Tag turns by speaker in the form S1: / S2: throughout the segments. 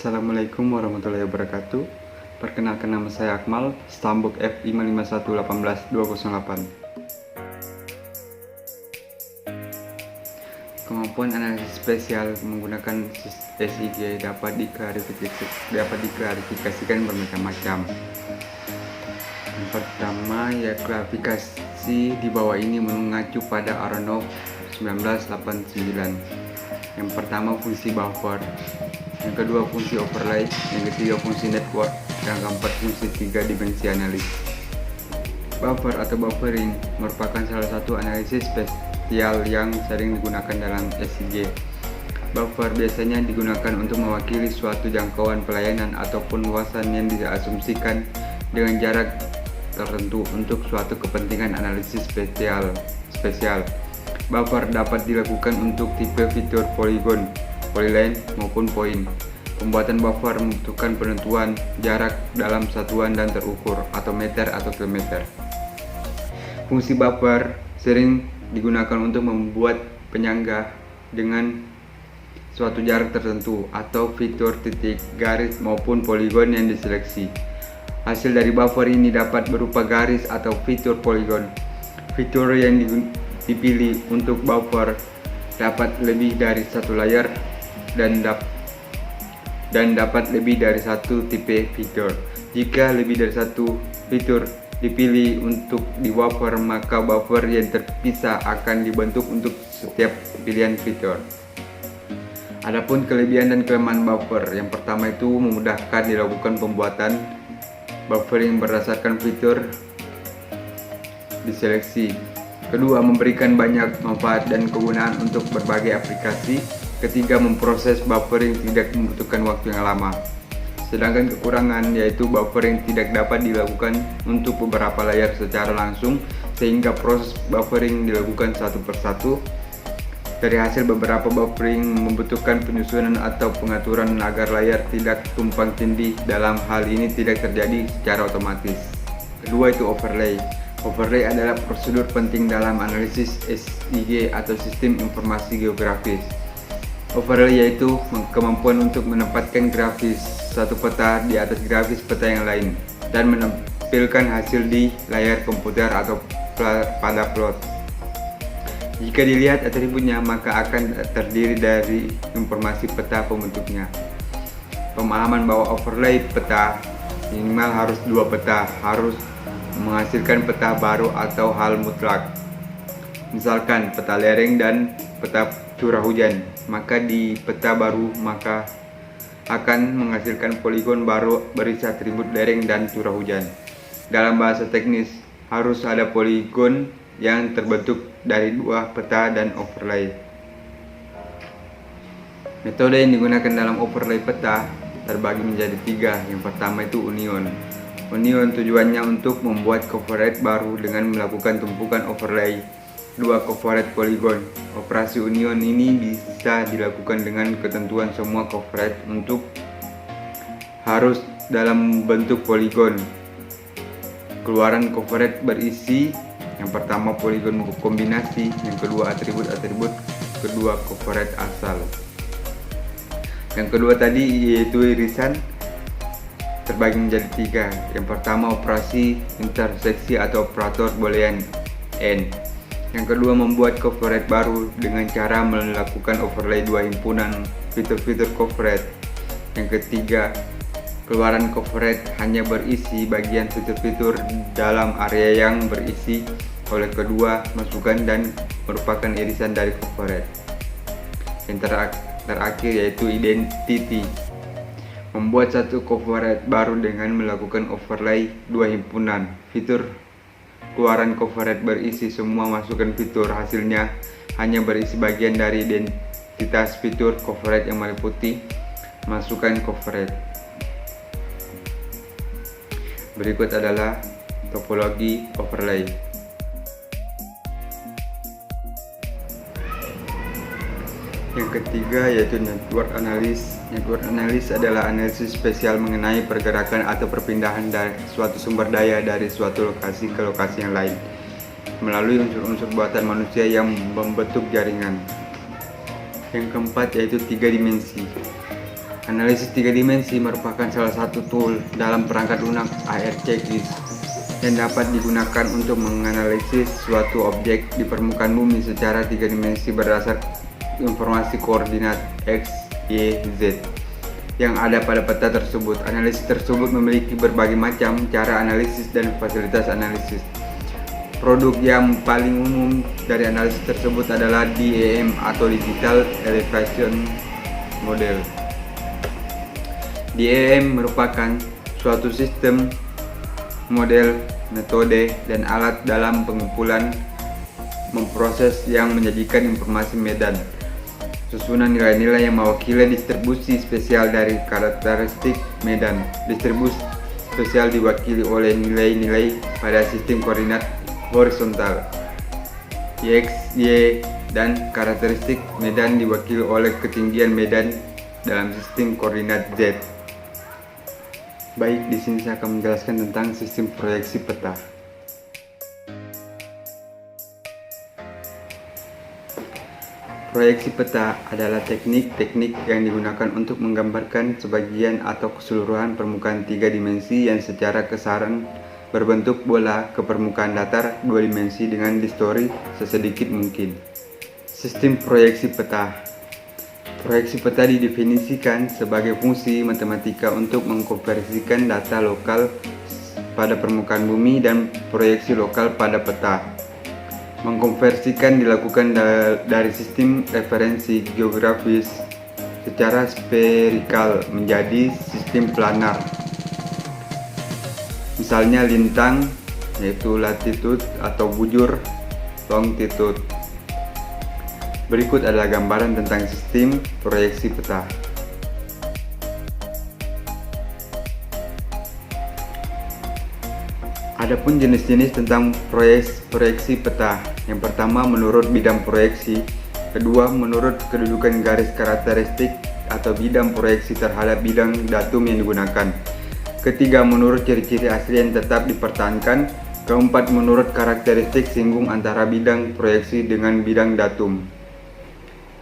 S1: Assalamualaikum warahmatullahi wabarakatuh. Perkenalkan, nama saya Akmal, Stambuk F55118208. Kemampuan analisis spesial menggunakan SIG dapat diklarifikasikan bermacam-macam. Yang pertama, klarifikasi di bawah ini mengacu pada Aronoff 1989. Yang pertama, fungsi buffer. Yang kedua, fungsi overlay. Yang ketiga, fungsi network. Yang keempat, fungsi tiga dimensi analis. Buffer atau buffering merupakan salah satu analisis spesial yang sering digunakan dalam SIG. Buffer biasanya digunakan untuk mewakili suatu jangkauan pelayanan ataupun luasan yang diasumsikan dengan jarak tertentu untuk suatu kepentingan analisis spesial. Buffer dapat dilakukan untuk tipe fitur poligon, polyline maupun point. Pembuatan buffer membutuhkan penentuan jarak dalam satuan dan terukur atau meter atau kilometer. Fungsi buffer sering digunakan untuk membuat penyangga dengan suatu jarak tertentu atau fitur titik, garis maupun poligon yang diseleksi. Hasil dari buffer ini dapat berupa garis atau fitur poligon. Fitur yang dipilih untuk buffer dapat lebih dari satu layar dan dapat lebih dari satu tipe fitur. Jika lebih dari satu fitur dipilih untuk di buffer, maka buffer yang terpisah akan dibentuk untuk setiap pilihan fitur. Adapun kelebihan dan kelemahan buffer, yang pertama itu memudahkan dilakukan pembuatan buffering berdasarkan fitur diseleksi. Kedua, memberikan banyak manfaat dan kegunaan untuk berbagai aplikasi. Ketiga, memproses buffering tidak membutuhkan waktu yang lama. Sedangkan kekurangan yaitu buffering tidak dapat dilakukan untuk beberapa layar secara langsung, sehingga proses buffering dilakukan satu persatu. Dari hasil beberapa buffering membutuhkan penyusunan atau pengaturan agar layar tidak tumpang tindih. Dalam hal ini tidak terjadi secara otomatis. Kedua itu overlay. Overlay adalah prosedur penting dalam analisis SIG atau sistem informasi geografis. Overlay yaitu kemampuan untuk menempatkan grafis satu peta di atas grafis peta yang lain dan menampilkan hasil di layar komputer atau pada plot. Jika dilihat atributnya, maka akan terdiri dari informasi peta pembentuknya. Pemahaman bahwa overlay peta minimal harus dua peta, harus menghasilkan peta baru atau hal mutlak. Misalkan peta lereng dan peta curah hujan, maka di peta baru maka akan menghasilkan poligon baru berisi atribut lereng dan curah hujan. Dalam bahasa teknis, harus ada poligon yang terbentuk dari dua peta dan overlay. Metode yang digunakan dalam overlay peta terbagi menjadi tiga. Yang pertama itu union. Union tujuannya untuk membuat coverage baru dengan melakukan tumpukan overlay dua coverage poligon. Operasi union ini bisa dilakukan dengan ketentuan semua coverage untuk harus dalam bentuk poligon. Keluaran coverage berisi yang pertama poligon kombinasi, yang kedua atribut-atribut, kedua coverage asal. Yang kedua tadi yaitu irisan terbagi menjadi tiga. Yang pertama operasi interseksi atau operator boolean AND. Yang kedua membuat coverage baru dengan cara melakukan overlay dua himpunan fitur-fitur coverage. Yang ketiga, keluaran coverage hanya berisi bagian fitur-fitur dalam area yang berisi oleh kedua masukan dan merupakan irisan dari coverage. Yang terakhir yaitu identity. Membuat satu coverage baru dengan melakukan overlay dua himpunan fitur. Keluaran coverage berisi semua masukan fitur, hasilnya hanya berisi bagian dari identitas fitur coverage yang meliputi masukan coverage. Berikut adalah topologi overlay. Yang ketiga yaitu network analysis. Network analysis adalah analisis spesial mengenai pergerakan atau perpindahan dari suatu sumber daya dari suatu lokasi ke lokasi yang lain melalui unsur-unsur buatan manusia yang membentuk jaringan. Yang keempat yaitu tiga dimensi. Analisis tiga dimensi merupakan salah satu tool dalam perangkat lunak AR checklist yang dapat digunakan untuk menganalisis suatu objek di permukaan bumi secara tiga dimensi berdasar informasi koordinat X, Y, Z yang ada pada peta tersebut. Analisis tersebut memiliki berbagai macam cara analisis dan fasilitas analisis. Produk yang paling umum dari analisis tersebut adalah DEM atau Digital Elevation Model. DEM merupakan suatu sistem, model, metode, dan alat dalam pengumpulan memproses yang menyajikan informasi medan, susunan nilai-nilai yang mewakili distribusi spesial dari karakteristik medan. Distribusi spesial diwakili oleh nilai-nilai pada sistem koordinat horizontal X, Y, dan karakteristik medan diwakili oleh ketinggian medan dalam sistem koordinat Z. Baik, di sini saya akan menjelaskan tentang sistem proyeksi peta. Proyeksi peta adalah teknik-teknik yang digunakan untuk menggambarkan sebagian atau keseluruhan permukaan tiga dimensi yang secara kasaran berbentuk bola ke permukaan datar dua dimensi dengan distori sesedikit mungkin. Sistem proyeksi peta. Proyeksi peta didefinisikan sebagai fungsi matematika untuk mengkonversikan data lokal pada permukaan bumi dan proyeksi lokal pada peta. Mengkonversikan dilakukan dari sistem referensi geografis secara sferikal menjadi sistem planar. Misalnya lintang, yaitu latitude atau bujur longitude. Berikut adalah gambaran tentang sistem proyeksi peta. Adapun jenis-jenis tentang proyeksi peta. Yang pertama, menurut bidang proyeksi. Kedua, menurut kedudukan garis karakteristik atau bidang proyeksi terhadap bidang datum yang digunakan. Ketiga, menurut ciri-ciri asli yang tetap dipertahankan. Keempat, menurut karakteristik singgung antara bidang proyeksi dengan bidang datum.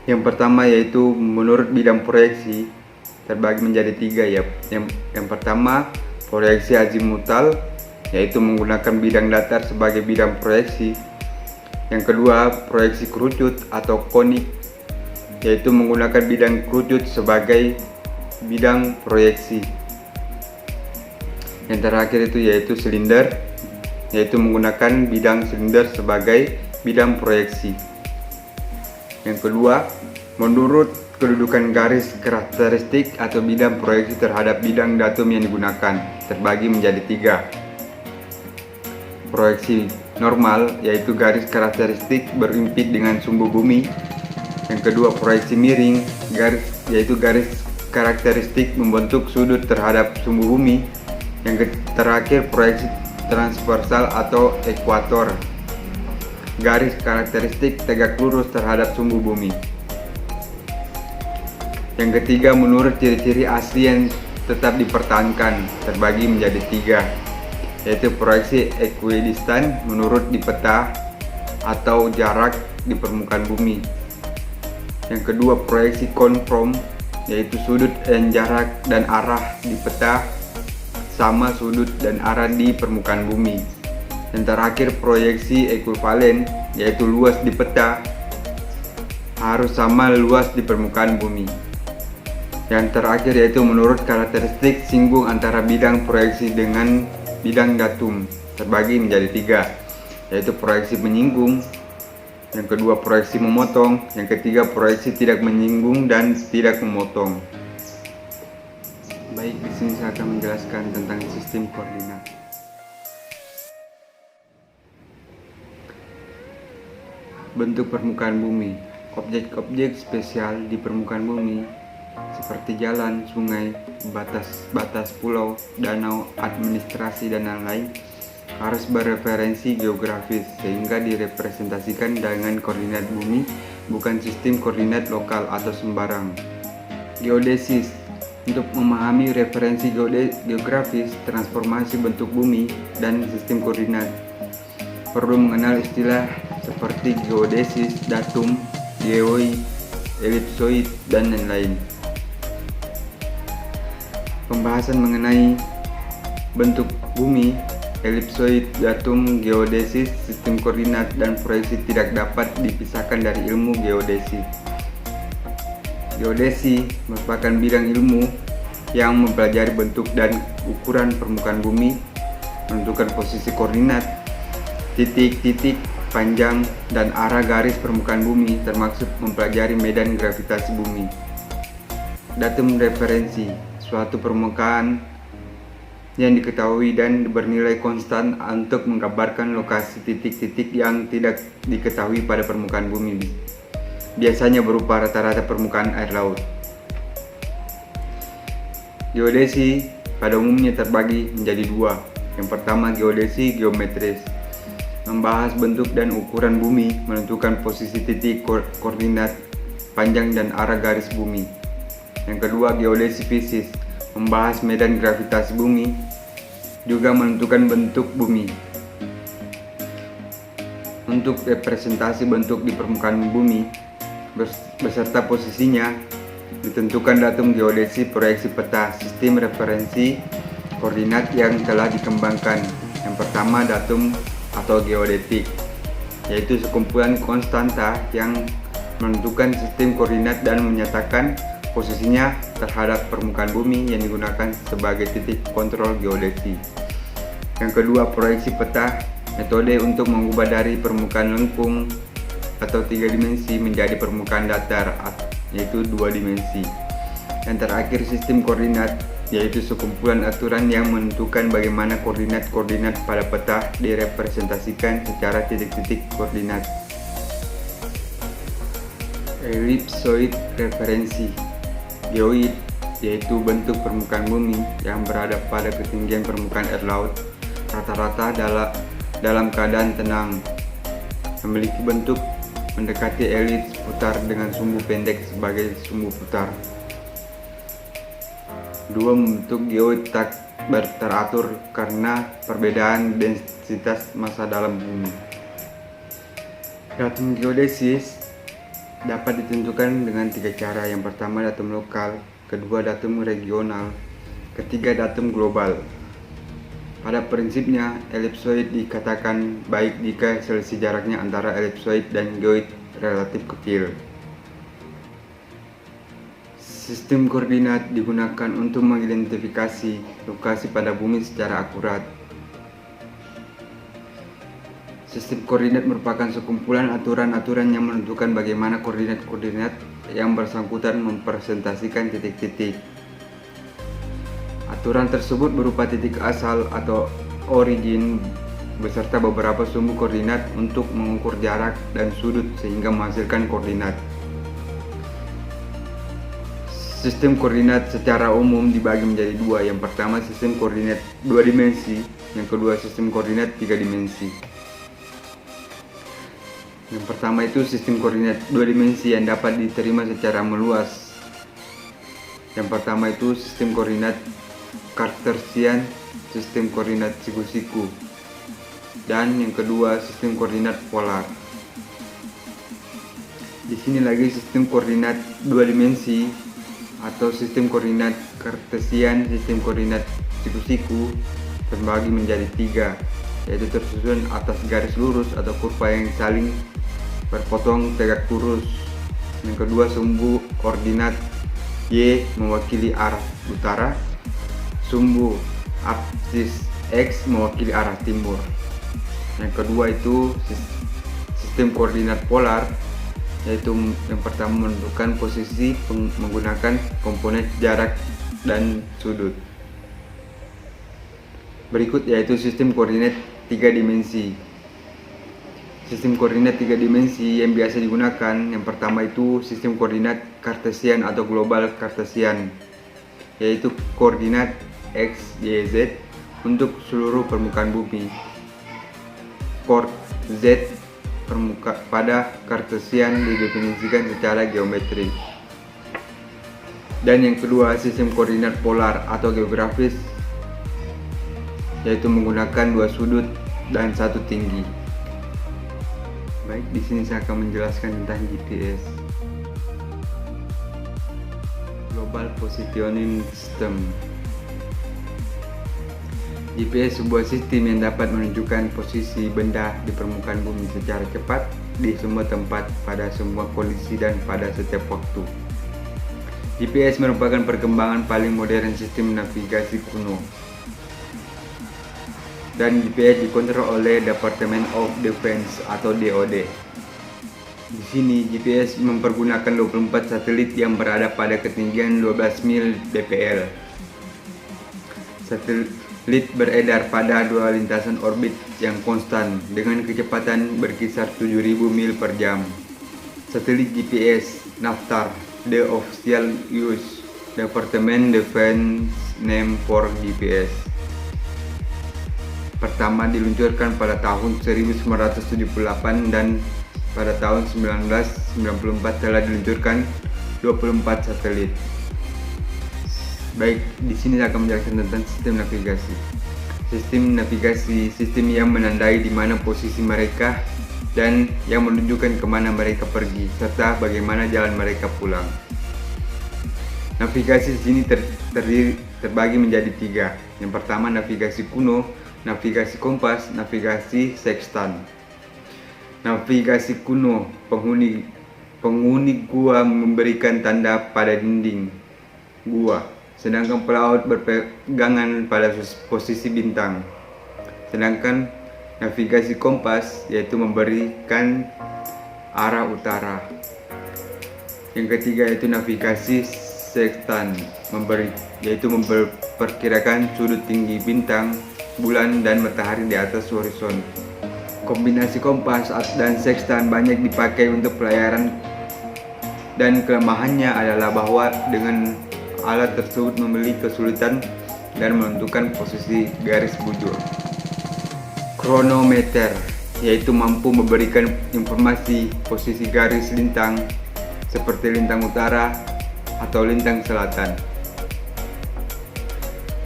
S1: Yang pertama yaitu menurut bidang proyeksi terbagi menjadi tiga ya. Yang pertama, proyeksi azimutal, yaitu menggunakan bidang datar sebagai bidang proyeksi. Yang kedua, proyeksi kerucut atau konik, yaitu menggunakan bidang kerucut sebagai bidang proyeksi. Yang terakhir itu yaitu silinder, yaitu menggunakan bidang silinder sebagai bidang proyeksi. Yang kedua, menurut kedudukan garis karakteristik atau bidang proyeksi terhadap bidang datum yang digunakan terbagi menjadi tiga. Proyeksi normal, yaitu garis karakteristik berimpit dengan sumbu bumi. Yang kedua, proyeksi miring, yaitu garis karakteristik membentuk sudut terhadap sumbu bumi. Yang terakhir, proyeksi transversal atau ekuator, garis karakteristik tegak lurus terhadap sumbu bumi. Yang ketiga, menurut ciri-ciri asli yang tetap dipertahankan terbagi menjadi tiga, yaitu proyeksi ekuidistan menurut di peta atau jarak di permukaan bumi. Yang kedua, proyeksi konform, yaitu sudut dan jarak dan arah di peta sama sudut dan arah di permukaan bumi. Yang terakhir, proyeksi ekuivalen, yaitu luas di peta harus sama luas di permukaan bumi. Yang terakhir yaitu menurut karakteristik singgung antara bidang proyeksi dengan bidang datum terbagi menjadi tiga, yaitu proyeksi menyinggung, yang kedua proyeksi memotong, yang ketiga proyeksi tidak menyinggung dan tidak memotong. Baik, di sini saya akan menjelaskan tentang sistem koordinat. Bentuk permukaan bumi. Objek-objek spesial di permukaan bumi seperti jalan, sungai, batas pulau, danau, administrasi, dan lain-lain harus bereferensi geografis sehingga direpresentasikan dengan koordinat bumi, bukan sistem koordinat lokal atau sembarang. Geodesis. Untuk memahami referensi geografis, transformasi bentuk bumi, dan sistem koordinat, perlu mengenal istilah seperti geodesis, datum, geoid, elipsoid, dan lain-lain. Pembahasan mengenai bentuk bumi, elipsoid, datum, geodesis, sistem koordinat, dan proyeksi tidak dapat dipisahkan dari ilmu geodesi. Geodesi merupakan bidang ilmu yang mempelajari bentuk dan ukuran permukaan bumi, menentukan posisi koordinat, titik-titik, panjang, dan arah garis permukaan bumi, termasuk mempelajari medan gravitasi bumi. Datum referensi, suatu permukaan yang diketahui dan bernilai konstan untuk menggambarkan lokasi titik-titik yang tidak diketahui pada permukaan bumi, biasanya berupa rata-rata permukaan air laut. Geodesi pada umumnya terbagi menjadi dua. Yang pertama, geodesi geometris, membahas bentuk dan ukuran bumi, menentukan posisi titik koordinat, panjang dan arah garis bumi. Yang kedua, geodesi fisis, membahas medan gravitasi bumi, juga menentukan bentuk bumi. Untuk representasi bentuk di permukaan bumi beserta posisinya ditentukan datum geodesi proyeksi peta sistem referensi koordinat yang telah dikembangkan. Yang pertama, datum atau geodetik, yaitu sekumpulan konstanta yang menentukan sistem koordinat dan menyatakan posisinya terhadap permukaan bumi yang digunakan sebagai titik kontrol geodesi. Yang kedua, proyeksi peta, metode untuk mengubah dari permukaan lengkung atau 3 dimensi menjadi permukaan datar, yaitu 2 dimensi. Yang terakhir, sistem koordinat, yaitu sekumpulan aturan yang menentukan bagaimana koordinat-koordinat pada peta direpresentasikan secara titik-titik koordinat. Elipsoid referensi, geoid, yaitu bentuk permukaan bumi yang berada pada ketinggian permukaan air laut, rata-rata dalam keadaan tenang, memiliki bentuk mendekati elips putar dengan sumbu pendek sebagai sumbu putar. Dua, membentuk geoid tak teratur karena perbedaan densitas massa dalam bumi. Datum geodesis dapat ditentukan dengan 3 cara. Yang pertama, datum lokal, kedua, datum regional, ketiga, datum global. Pada prinsipnya, elipsoid dikatakan baik jika selisih jaraknya antara elipsoid dan geoid relatif kecil. Sistem koordinat digunakan untuk mengidentifikasi lokasi pada bumi secara akurat. Sistem koordinat merupakan sekumpulan aturan-aturan yang menentukan bagaimana koordinat-koordinat yang bersangkutan mempresentasikan titik-titik. Aturan tersebut berupa titik asal atau origin beserta beberapa sumbu koordinat untuk mengukur jarak dan sudut sehingga menghasilkan koordinat. Sistem koordinat secara umum dibagi menjadi dua. Yang pertama, sistem koordinat 2 dimensi, yang kedua, sistem koordinat 3 dimensi. Yang pertama itu sistem koordinat 2 dimensi yang dapat diterima secara meluas. Yang pertama itu sistem koordinat Cartesian, sistem koordinat siku-siku, dan yang kedua sistem koordinat polar. Di sini lagi sistem koordinat 2 dimensi atau sistem koordinat Cartesian, sistem koordinat siku-siku terbagi menjadi 3, yaitu tersusun atas garis lurus atau kurva yang saling berpotong tegak lurus. Yang kedua, sumbu koordinat Y mewakili arah utara, sumbu absis X mewakili arah timur. Yang kedua itu sistem koordinat polar, yaitu yang pertama menentukan posisi menggunakan komponen jarak dan sudut. Berikut yaitu sistem koordinat 3 dimensi. Sistem koordinat 3 dimensi yang biasa digunakan, yang pertama itu sistem koordinat Cartesian atau global Cartesian, yaitu koordinat X, Y, Z untuk seluruh permukaan bumi. Koord Z pada Cartesian didefinisikan secara geometri. Dan yang kedua, sistem koordinat polar atau geografis, yaitu menggunakan 2 sudut dan 1 tinggi. Baik, di sini saya akan menjelaskan tentang GPS, Global Positioning System. GPS sebuah sistem yang dapat menunjukkan posisi benda di permukaan bumi secara cepat di semua tempat, pada semua kondisi dan pada setiap waktu. GPS merupakan perkembangan paling modern sistem navigasi kuno. Dan GPS dikontrol oleh Department of Defense atau DoD. Di sini GPS mempergunakan 24 satelit yang berada pada ketinggian 12 mil dpl. Satelit beredar pada dua lintasan orbit yang konstan dengan kecepatan berkisar 7.000 mil per jam. Satelit GPS Navtar, the official use Department Defense name for GPS. Pertama diluncurkan pada tahun 1978 dan pada tahun 1994 telah diluncurkan 24 satelit. Baik, di sini saya akan menjelaskan tentang sistem navigasi. Sistem navigasi, sistem yang menandai di mana posisi mereka dan yang menunjukkan kemana mereka pergi serta bagaimana jalan mereka pulang. Navigasi di sini terbagi menjadi tiga. Yang pertama navigasi kuno, navigasi kompas, navigasi sextant. Navigasi kuno, penghuni gua memberikan tanda pada dinding gua, sedangkan pelaut berpegangan pada posisi bintang. Sedangkan navigasi kompas yaitu memberikan arah utara. Yang ketiga yaitu navigasi sextant, yaitu memperkirakan sudut tinggi bintang, bulan, dan matahari di atas horizon. Kombinasi kompas dan sextant banyak dipakai untuk pelayaran, dan kelemahannya adalah bahwa dengan alat tersebut memiliki kesulitan dan menentukan posisi garis bujur. Kronometer yaitu mampu memberikan informasi posisi garis lintang seperti lintang utara atau lintang selatan.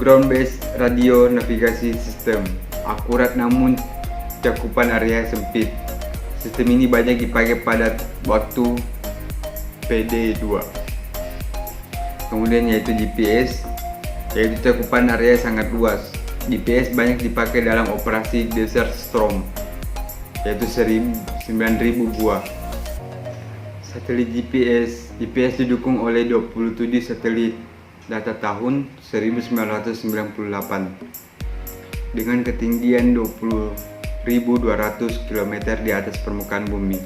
S1: Ground based radio navigasi system, akurat namun cakupan area sempit. Sistem ini banyak dipakai pada waktu PD2. Kemudian yaitu GPS, yaitu cakupan area sangat luas. GPS banyak dipakai dalam operasi Desert Storm, yaitu 9.000 buah. Satelit GPS didukung oleh 27 satelit data tahun 1998 dengan ketinggian 20.200 km di atas permukaan bumi.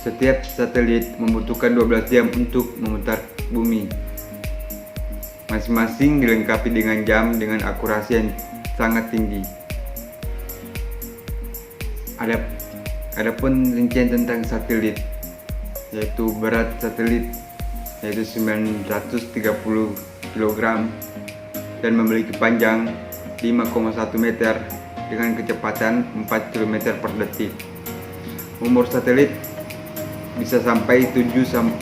S1: Setiap satelit membutuhkan 12 jam untuk memutar bumi. Masing-masing dilengkapi dengan jam dengan akurasi yang sangat tinggi. Adapun rincian tentang satelit, yaitu berat satelit yaitu 930 kg dan memiliki panjang 5,1 meter dengan kecepatan 4 km per detik. Umur satelit bisa sampai 7,5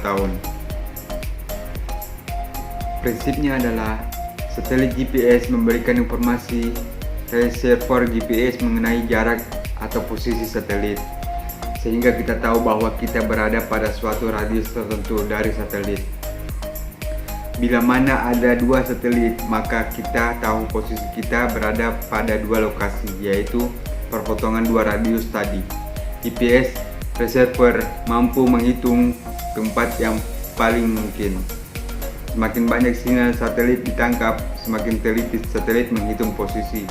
S1: tahun. Prinsipnya adalah satelit GPS memberikan informasi reservoir GPS mengenai jarak atau posisi satelit, sehingga kita tahu bahwa kita berada pada suatu radius tertentu dari satelit. Bila mana ada dua satelit, maka kita tahu posisi kita berada pada dua lokasi, yaitu perpotongan dua radius tadi. GPS reservoir mampu menghitung tempat yang paling mungkin. Semakin banyak sinyal satelit ditangkap, semakin teliti satelit menghitung posisi.